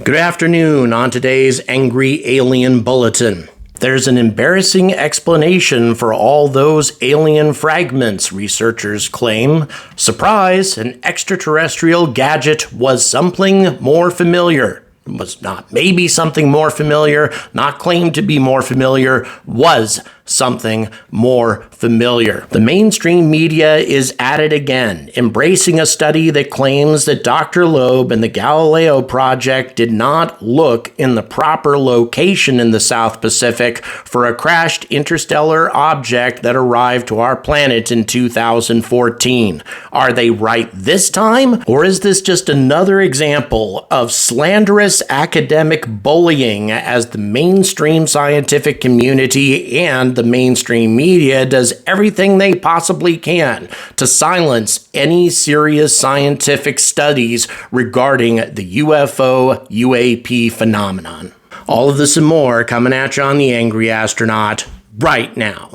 Good afternoon. On today's Angry Alien Bulletin, there's an embarrassing explanation for all those alien fragments, researchers claim. Surprise, an extraterrestrial gadget was something more familiar. Was not maybe something more familiar, not claimed to be more familiar, was something more familiar. The mainstream media is at it again, embracing a study that claims that Dr. Loeb and the Galileo Project did not look in the proper location in the South Pacific for a crashed interstellar object that arrived to our planet in 2014. Are they right this time? Or is this just another example of slanderous academic bullying as the mainstream scientific community and the mainstream media does everything they possibly can to silence any serious scientific studies regarding the UFO UAP phenomenon? All of this and more coming at you on the Angry Astronaut right now.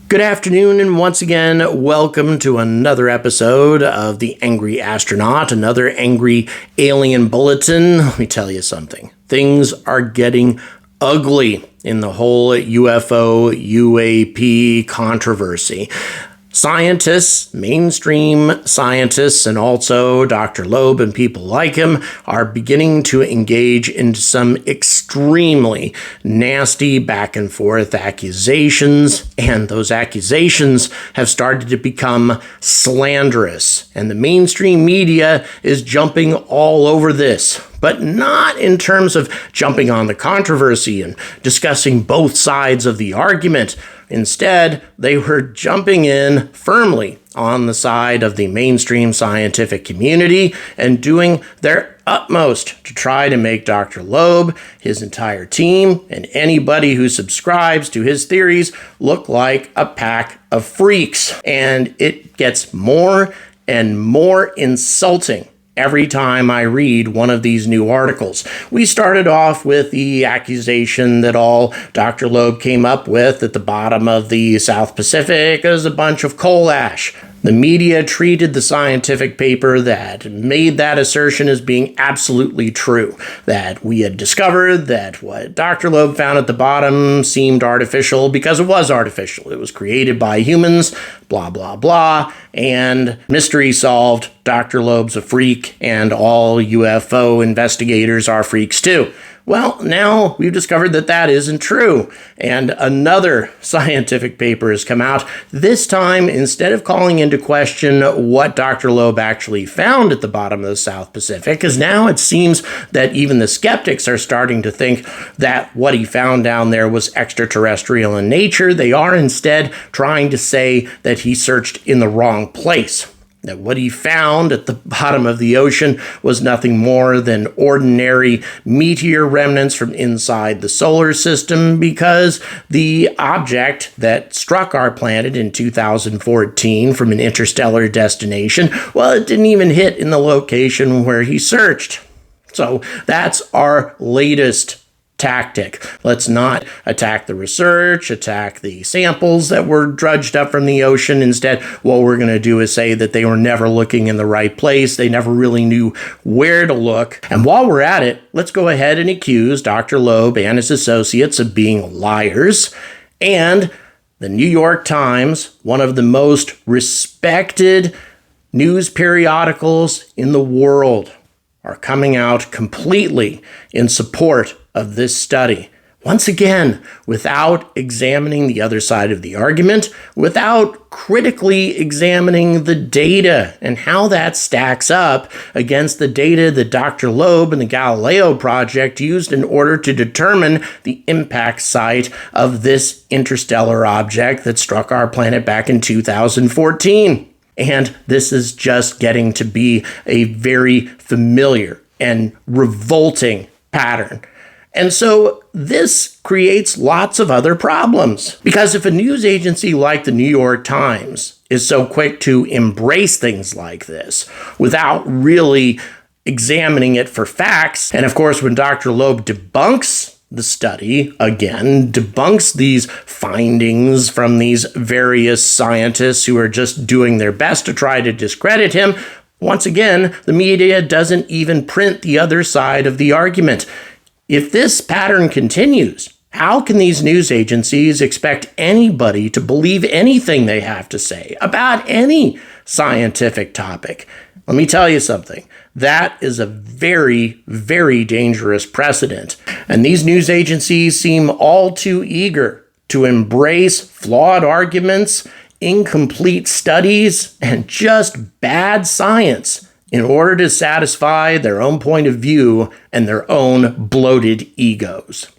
Good afternoon, and once again, welcome to another episode of the Angry Astronaut, another Angry Alien Bulletin. Let me tell you something. Things are getting ugly in the whole UFO UAP controversy. Scientists, mainstream scientists, and also Dr. Loeb and people like him are beginning to engage in some extremely nasty back and forth accusations, and those accusations have started to become slanderous, and the mainstream media is jumping all over this. But not in terms of jumping on the controversy and discussing both sides of the argument. Instead, they were jumping in firmly on the side of the mainstream scientific community and doing their utmost to try to make Dr. Loeb, his entire team, and anybody who subscribes to his theories look like a pack of freaks. And it gets more and more insulting every time I read one of these new articles. We started off with the accusation that all Dr. Loeb came up with at the bottom of the South Pacific is a bunch of coal ash. The media treated the scientific paper that made that assertion as being absolutely true, that we had discovered that what Dr. Loeb found at the bottom seemed artificial because it was artificial. It was created by humans, blah, blah, blah, and mystery solved. Dr. Loeb's a freak, and all UFO investigators are freaks too. Well, now we've discovered that that isn't true, and another scientific paper has come out. This time, instead of calling into question what Dr. Loeb actually found at the bottom of the South Pacific, because now it seems that even the skeptics are starting to think that what he found down there was extraterrestrial in nature. They are instead trying to say that he searched in the wrong place. That what he found at the bottom of the ocean was nothing more than ordinary meteor remnants from inside the solar system, because the object that struck our planet in 2014 from an interstellar destination, well, it didn't even hit in the location where he searched. So that's our latest tactic. Let's not attack the research, attack the samples that were drudged up from the ocean. Instead, what we're going to do is say that they were never looking in the right place. They never really knew where to look. And while we're at it, let's go ahead and accuse Dr. Loeb and his associates of being liars. And the New York Times, one of the most respected news periodicals in the world, are coming out completely in support of this study. Once again, without examining the other side of the argument, without critically examining the data and how that stacks up against the data that Dr. Loeb and the Galileo Project used in order to determine the impact site of this interstellar object that struck our planet back in 2014. And this is just getting to be a very familiar and revolting pattern. And so this creates lots of other problems. Because if a news agency like the New York Times is so quick to embrace things like this without really examining it for facts, and of course when Dr. Loeb debunks the study, again, debunks these findings from these various scientists who are just doing their best to try to discredit him, Once again, the media doesn't even print the other side of the argument. If this pattern continues, how can these news agencies expect anybody to believe anything they have to say about any scientific topic? Let me tell you something. That is a very, very dangerous precedent. And these news agencies seem all too eager to embrace flawed arguments, incomplete studies, and just bad science in order to satisfy their own point of view and their own bloated egos.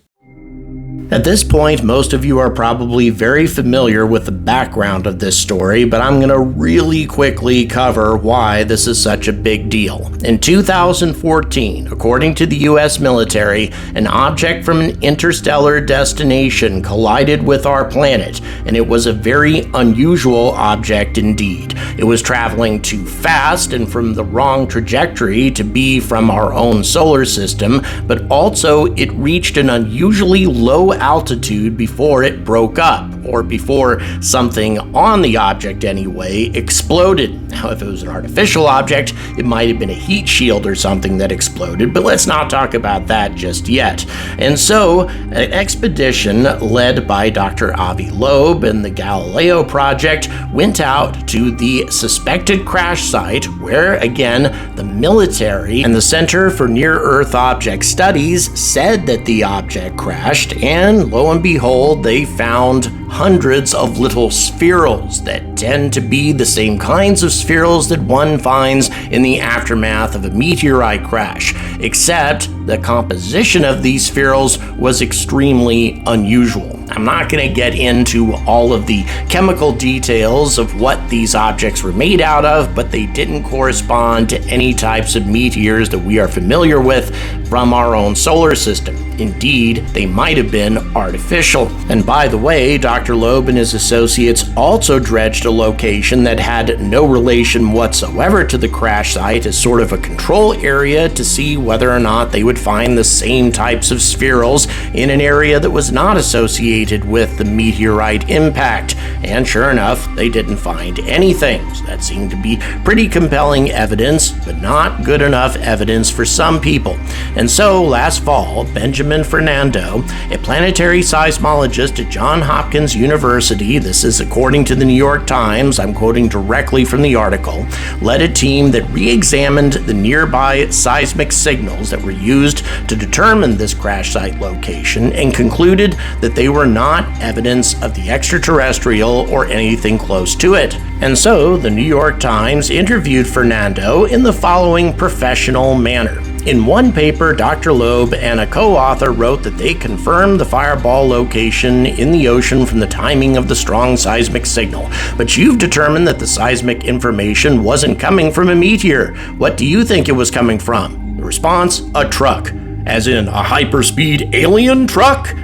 At this point, most of you are probably very familiar with the background of this story, but I'm going to really quickly cover why this is such a big deal. In 2014, according to the US military, an object from an interstellar destination collided with our planet, and it was a very unusual object indeed. It was traveling too fast and from the wrong trajectory to be from our own solar system, but also it reached an unusually low altitude before it broke up, or before something on the object anyway exploded. Now, if it was an artificial object, it might have been a heat shield or something that exploded, but let's not talk about that just yet. And so, an expedition led by Dr. Avi Loeb and the Galileo Project went out to the suspected crash site where, again, the military and the Center for Near-Earth Object Studies said that the object crashed, and lo and behold, they found hundreds of little spherules that tend to be the same kinds of spherules that one finds in the aftermath of a meteorite crash, except the composition of these spherules was extremely unusual. I'm not going to get into all of the chemical details of what these objects were made out of, but they didn't correspond to any types of meteors that we are familiar with from our own solar system. Indeed, they might have been artificial. And by the way, Dr. Loeb and his associates also dredged a location that had no relation whatsoever to the crash site as sort of a control area to see whether or not they would find the same types of spherules in an area that was not associated with the meteorite impact. And sure enough, they didn't find anything. So that seemed to be pretty compelling evidence, but not good enough evidence for some people. And so last fall, Benjamin Fernando, a planetary seismologist at Johns Hopkins University, this is according to the New York Times, I'm quoting directly from the article, led a team that re-examined the nearby seismic signals that were used to determine this crash site location and concluded that they were not evidence of the extraterrestrial or anything close to it. And so the New York Times interviewed Fernando in the following professional manner. In one paper, Dr. Loeb and a co-author wrote that they confirmed the fireball location in the ocean from the timing of the strong seismic signal. But you've determined that the seismic information wasn't coming from a meteor. What do you think it was coming from? The response, a truck. As in a hyperspeed alien truck?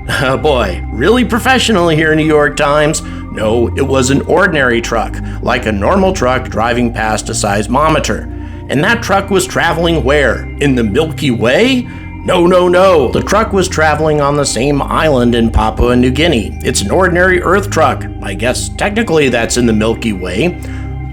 Oh boy, really professional here, New York Times. No, it was an ordinary truck, like a normal truck driving past a seismometer. And that truck was traveling where? In the Milky Way? No. The truck was traveling on the same island in Papua New Guinea. It's an ordinary Earth truck. I guess technically that's in the Milky Way.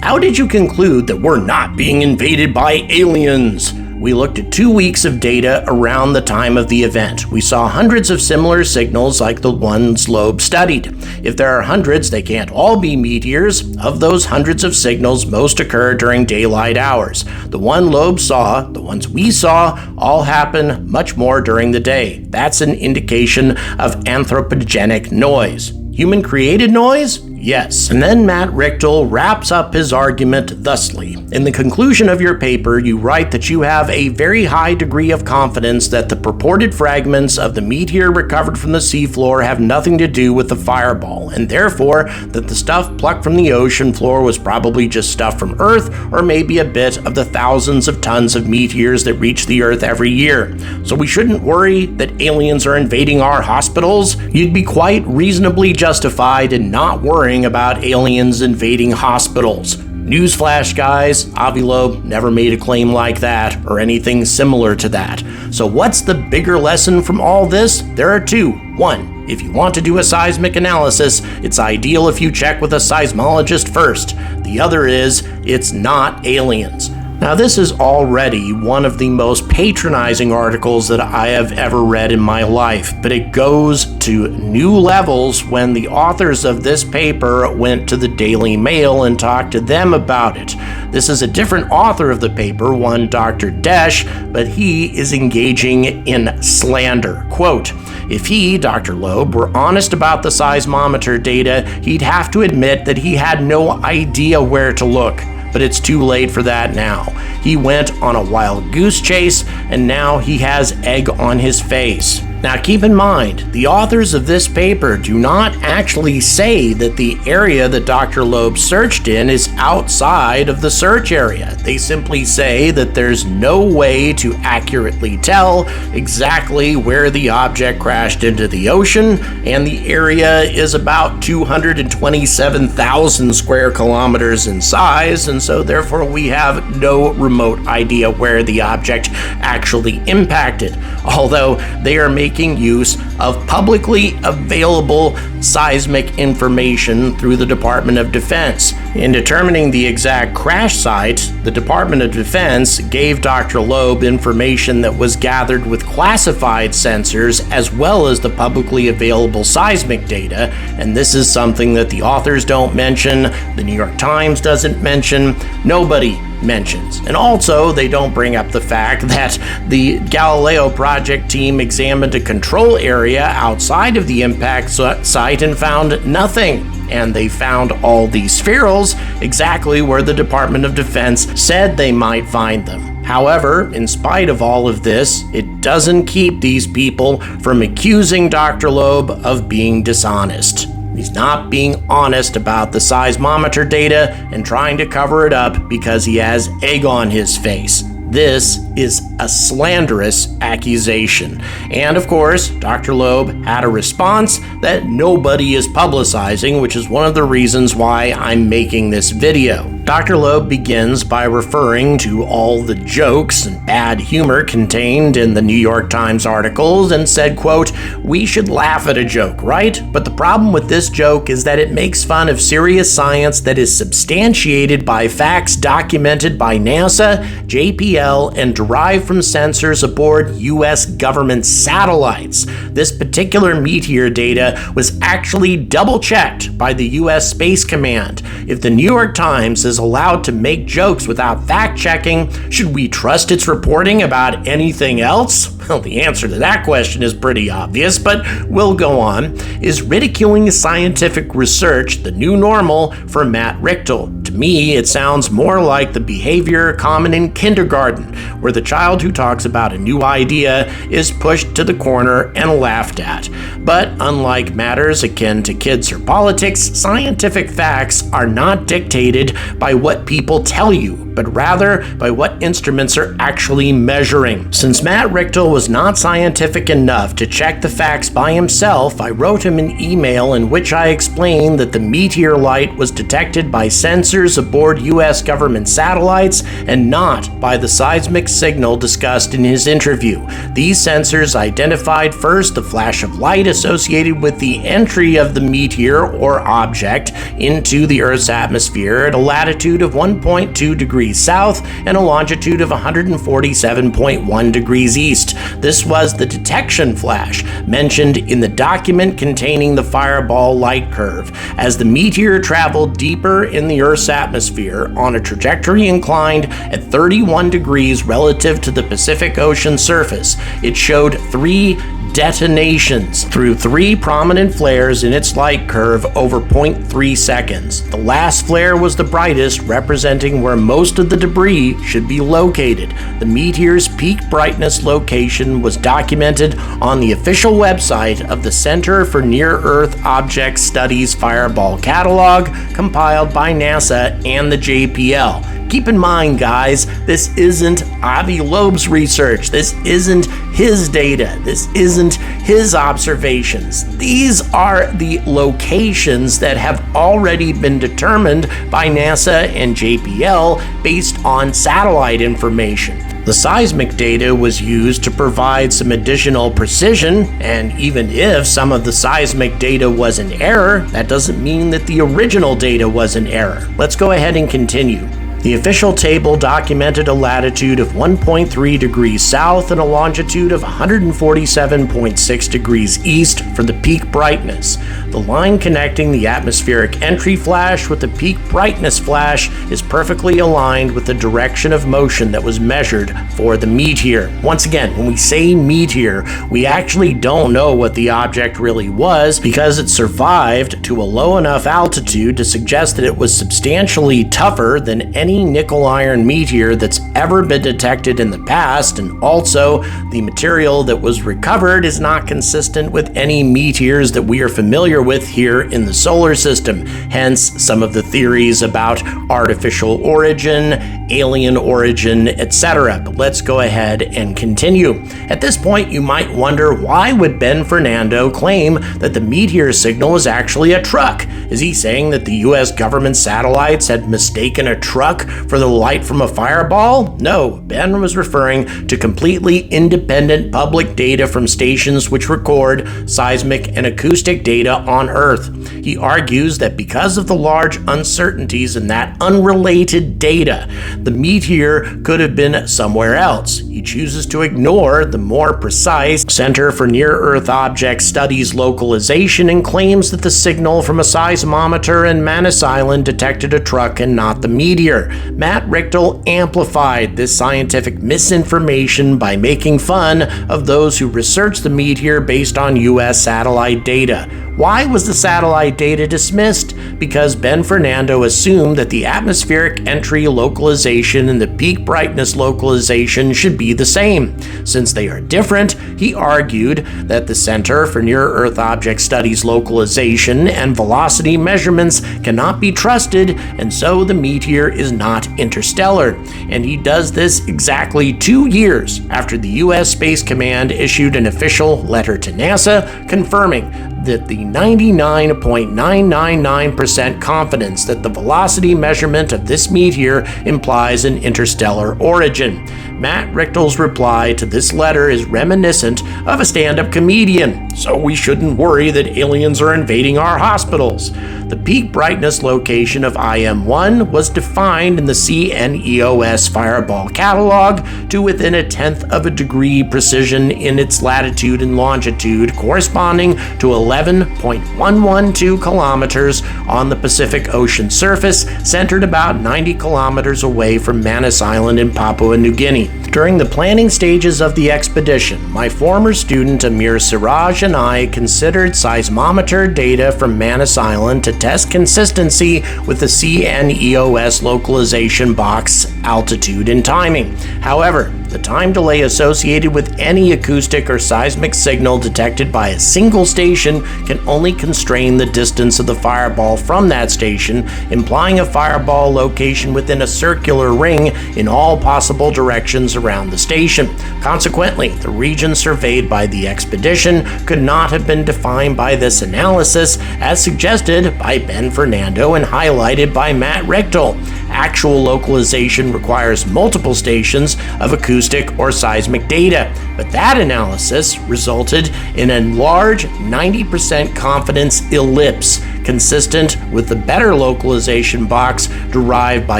How did you conclude that we're not being invaded by aliens? We looked at 2 weeks of data around the time of the event. We saw hundreds of similar signals like the ones Loeb studied. If there are hundreds, they can't all be meteors. Of those hundreds of signals, most occur during daylight hours. The one Loeb saw, the ones we saw, all happen much more during the day. That's an indication of anthropogenic noise. Human-created noise? Yes. And then Matt Richtel wraps up his argument thusly. In the conclusion of your paper, you write that you have a very high degree of confidence that the purported fragments of the meteor recovered from the seafloor have nothing to do with the fireball, and therefore that the stuff plucked from the ocean floor was probably just stuff from Earth, or maybe a bit of the thousands of tons of meteors that reach the Earth every year. So we shouldn't worry that aliens are invading our hospitals. You'd be quite reasonably justified in not worrying about aliens invading hospitals. Newsflash, guys, Avi Loeb never made a claim like that or anything similar to that. So what's the bigger lesson from all this? There are two. One, if you want to do a seismic analysis, it's ideal if you check with a seismologist first. The other is, it's not aliens. Now, this is already one of the most patronizing articles that I have ever read in my life, but it goes to new levels when the authors of this paper went to the Daily Mail and talked to them about it. This is a different author of the paper, one Dr. Desh, but he is engaging in slander. Quote, "If he, Dr. Loeb, were honest about the seismometer data, he'd have to admit that he had no idea where to look. But it's too late for that now. He went on a wild goose chase, and now he has egg on his face." Now keep in mind, the authors of this paper do not actually say that the area that Dr. Loeb searched in is outside of the search area. They simply say that there's no way to accurately tell exactly where the object crashed into the ocean, and the area is about 227,000 square kilometers in size, and so therefore we have no remote idea where the object actually impacted, although they are making use of publicly available seismic information through the Department of Defense. In determining the exact crash site, the Department of Defense gave Dr. Loeb information that was gathered with classified sensors as well as the publicly available seismic data, and this is something that the authors don't mention, the New York Times doesn't mention, nobody mentions. And also, they don't bring up the fact that the Galileo Project team examined a control area outside of the impact site and found nothing. And they found all these spherules exactly where the Department of Defense said they might find them. However, in spite of all of this, it doesn't keep these people from accusing Dr. Loeb of being dishonest. He's not being honest about the seismometer data and trying to cover it up because he has egg on his face. This is a slanderous accusation. And of course, Dr. Loeb had a response that nobody is publicizing, which is one of the reasons why I'm making this video. Dr. Loeb begins by referring to all the jokes and bad humor contained in the New York Times articles and said, quote, "We should laugh at a joke, right? But the problem with this joke is that it makes fun of serious science that is substantiated by facts documented by NASA, JPL, and derived from sensors aboard U.S. government satellites. This particular meteor data was actually double-checked by the U.S. Space Command. If the New York Times is allowed to make jokes without fact-checking, should we trust its reporting about anything else? Well, the answer to that question is pretty obvious, but we'll go on. Is ridiculing scientific research the new normal for Matt Richtel? To me, it sounds more like the behavior common in kindergarten, where the child who talks about a new idea is pushed to the corner and laughed at. But unlike matters akin to kids or politics, scientific facts are not dictated by what people tell you, but rather by what instruments are actually measuring. Since Matt Richtel was not scientific enough to check the facts by himself, I wrote him an email in which I explained that the meteor light was detected by sensors aboard U.S. government satellites and not by the seismic signal discussed in his interview. These sensors identified first the flash of light associated with the entry of the meteor or object into the Earth's atmosphere at a latitude of 1.2 degrees south and a longitude of 147.1 degrees east. This was the detection flash mentioned in the document containing the fireball light curve. As the meteor traveled deeper in the Earth's atmosphere on a trajectory inclined at 31 degrees relative to the Pacific Ocean surface, it showed 3 detonations through 3 prominent flares in its light curve over 0.3 seconds. The last flare was the brightest, representing where most of the debris should be located. The meteor's peak brightness location was documented on the official website of the Center for Near-Earth Object Studies Fireball Catalog, compiled by NASA and the JPL. Keep in mind, guys, this isn't Avi Loeb's research. This isn't his data. This isn't his observations. These are the locations that have already been determined by NASA and JPL based on satellite information. The seismic data was used to provide some additional precision, and even if some of the seismic data was in error, that doesn't mean that the original data was in error. Let's go ahead and continue. The official table documented a latitude of 1.3 degrees south and a longitude of 147.6 degrees east for the peak brightness. The line connecting the atmospheric entry flash with the peak brightness flash is perfectly aligned with the direction of motion that was measured for the meteor. Once again, when we say meteor, we actually don't know what the object really was because it survived to a low enough altitude to suggest that it was substantially tougher than any nickel iron meteor that's ever been detected in the past, and also the material that was recovered is not consistent with any meteors that we are familiar with here in the solar system. Hence some of the theories about artificial origin, alien origin, etc. But let's go ahead and continue. At this point, you might wonder, why would Ben Fernando claim that the meteor signal is actually a truck? Is he saying that the US government satellites had mistaken a truck for the light from a fireball? No, Ben was referring to completely independent public data from stations which record seismic and acoustic data on Earth. He argues that because of the large uncertainties in that unrelated data, the meteor could have been somewhere else. He chooses to ignore the more precise Center for Near-Earth Object Studies localization and claims that the signal from a seismometer in Manus Island detected a truck and not the meteor. Matt Richtel amplified this scientific misinformation by making fun of those who researched the meteor based on US satellite data. Why was the satellite data dismissed? Because Ben Fernando assumed that the atmospheric entry localization and the peak brightness localization should be the same. Since they are different, he argued that the Center for Near-Earth Object Studies localization and velocity measurements cannot be trusted, and so the meteor is not interstellar. And he does this exactly 2 years after the U.S. Space Command issued an official letter to NASA confirming that the 99.999% confidence that the velocity measurement of this meteor implies an interstellar origin. Matt Richtel's reply to this letter is reminiscent of a stand-up comedian, so we shouldn't worry that aliens are invading our hospitals. The peak brightness location of IM-1 was defined in the CNEOS Fireball catalog to within 1/10 of a degree precision in its latitude and longitude, corresponding to 11.112 kilometers on the Pacific Ocean surface, centered about 90 kilometers away from Manus Island in Papua New Guinea. During the planning stages of the expedition, my former student Amir Siraj and I considered seismometer data from Manus Island to test consistency with the CNEOS localization box altitude and timing. However, the time delay associated with any acoustic or seismic signal detected by a single station can only constrain the distance of the fireball from that station, implying a fireball location within a circular ring in all possible directions around the station. Consequently, the region surveyed by the expedition could not have been defined by this analysis, as suggested by Ben Fernando and highlighted by Matt Richtel. Actual localization requires multiple stations of acoustic or seismic data, but that analysis resulted in a large 90% confidence ellipse, consistent with the better localization box derived by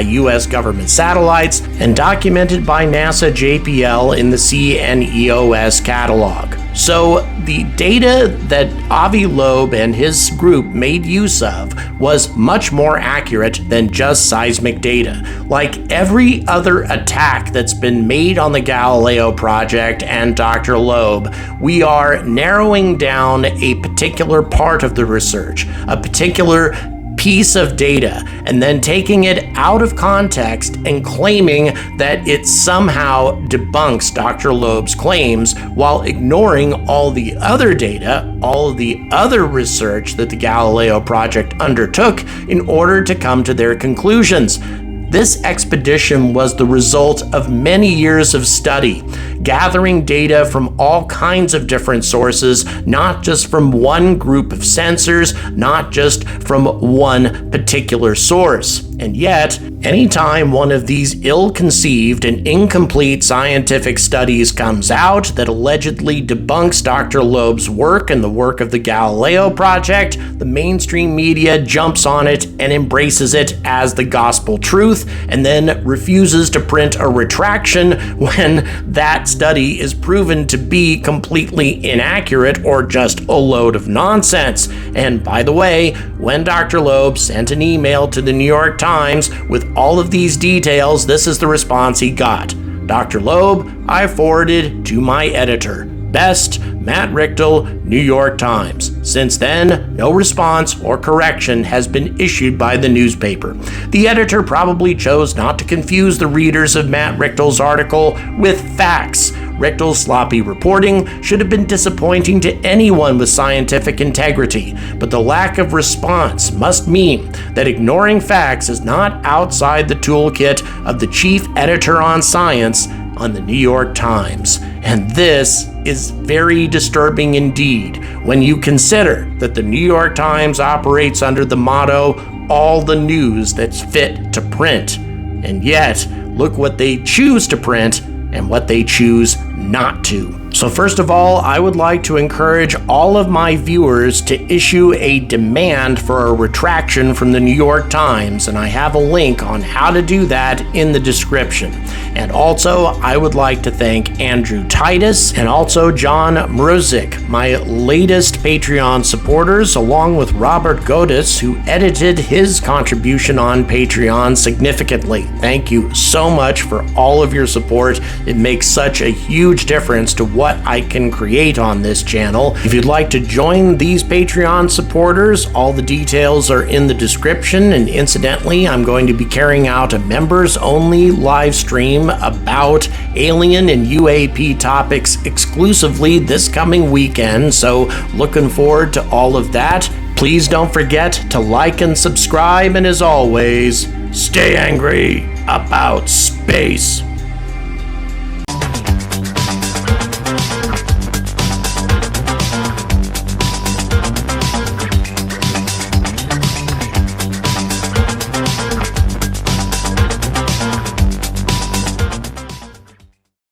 US government satellites and documented by NASA JPL in the CNEOS catalog. So the data that Avi Loeb and his group made use of was much more accurate than just seismic data. Like every other attack that's been made on the Galileo Project and Dr. Loeb, we are narrowing down a particular part of the research, a particular piece of data, and then taking it out of context and claiming that it somehow debunks Dr. Loeb's claims while ignoring all the other data, all of the other research that the Galileo Project undertook in order to come to their conclusions. This expedition was the result of many years of study, gathering data from all kinds of different sources, not just from one group of sensors, not just from one particular source. And yet, anytime one of these ill-conceived and incomplete scientific studies comes out that allegedly debunks Dr. Loeb's work and the work of the Galileo Project, the mainstream media jumps on it and embraces it as the gospel truth, and then refuses to print a retraction when that study is proven to be completely inaccurate or just a load of nonsense. And by the way, when Dr. Loeb sent an email to the New York Times with all of these details, this is the response he got. Dr. Loeb, I forwarded to my editor. Best, Matt Richtel, New York Times. Since then, no response or correction has been issued by the newspaper. The editor probably chose not to confuse the readers of Matt Richtel's article with facts. Richtel's sloppy reporting should have been disappointing to anyone with scientific integrity, but the lack of response must mean that ignoring facts is not outside the toolkit of the chief editor on science on the New York Times. And this is very disturbing indeed when you consider that the New York Times operates under the motto, all the news that's fit to print. And yet, look what they choose to print and what they choose not to. So first of all, I would like to encourage all of my viewers to issue a demand for a retraction from the New York Times, and I have a link on how to do that in the description. And also, I would like to thank Andrew Titus and also John Mruzik, my latest Patreon supporters, along with Robert Godis, who edited his contribution on Patreon significantly. Thank you so much for all of your support. It makes such a huge difference to what I can create on this channel. If you'd like to join these Patreon supporters, all the details are in the description, and incidentally, I'm going to be carrying out a members-only live stream about alien and UAP topics exclusively this coming weekend, so looking forward to all of that. Please don't forget to like and subscribe, and as always, stay angry about space.